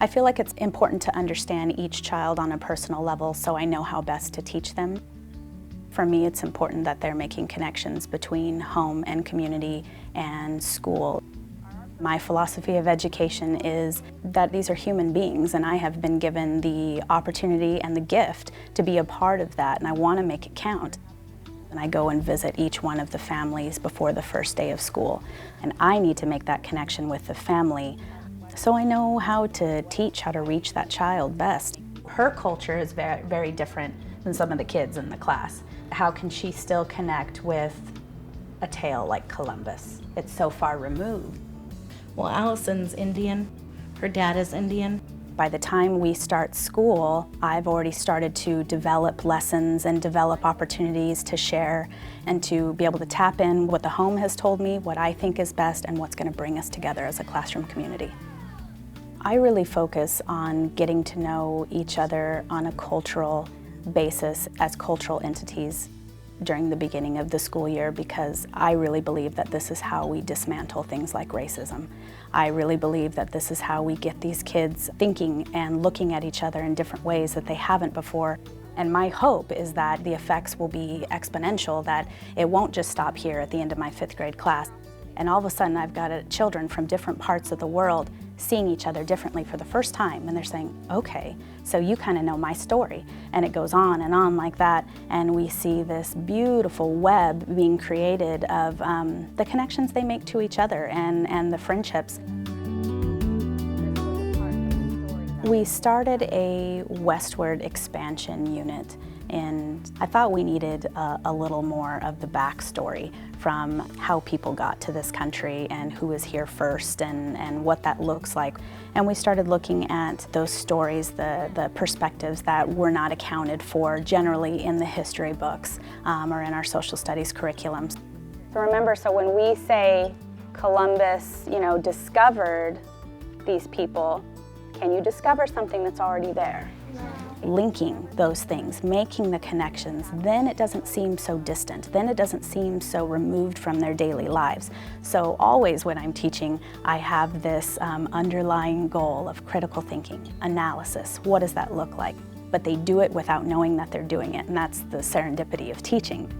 I feel like it's important to understand each child on a personal level so I know how best to teach them. For me, it's important that they're making connections between home and community and school. My philosophy of education is that these are human beings, and I have been given the opportunity and the gift to be a part of that, and I want to make it count. And I go and visit each one of the families before the first day of school, and I need to make that connection with the family so I know how to teach, how to reach that child best. Her culture is very, very different than some of the kids in the class. How can she still connect with a tale like Columbus? It's so far removed. Well, Allison's Indian, her dad is Indian. By the time we start school, I've already started to develop lessons and develop opportunities to share and to be able to tap in what the home has told me, what I think is best, and what's going to bring us together as a classroom community. I really focus on getting to know each other on a cultural basis as cultural entities during the beginning of the school year, because I really believe that this is how we dismantle things like racism. I really believe that this is how we get these kids thinking and looking at each other in different ways that they haven't before. And my hope is that the effects will be exponential, that it won't just stop here at the end of my 5th grade class. And all of a sudden I've got children from different parts of the world seeing each other differently for the first time, and they're saying, okay, so you kind of know my story. And it goes on and on like that, and we see this beautiful web being created of the connections they make to each other and the friendships. We started a westward expansion unit, and I thought we needed a little more of the backstory from how people got to this country and who was here first and what that looks like. And we started looking at those stories, the perspectives that were not accounted for generally in the history books or in our social studies curriculums. So remember, so when we say Columbus, discovered these people, can you discover something that's already there? Linking those things, making the connections, then it doesn't seem so distant, then it doesn't seem so removed from their daily lives. So always when I'm teaching, I have this underlying goal of critical thinking, analysis. What does that look like? But they do it without knowing that they're doing it, and that's the serendipity of teaching.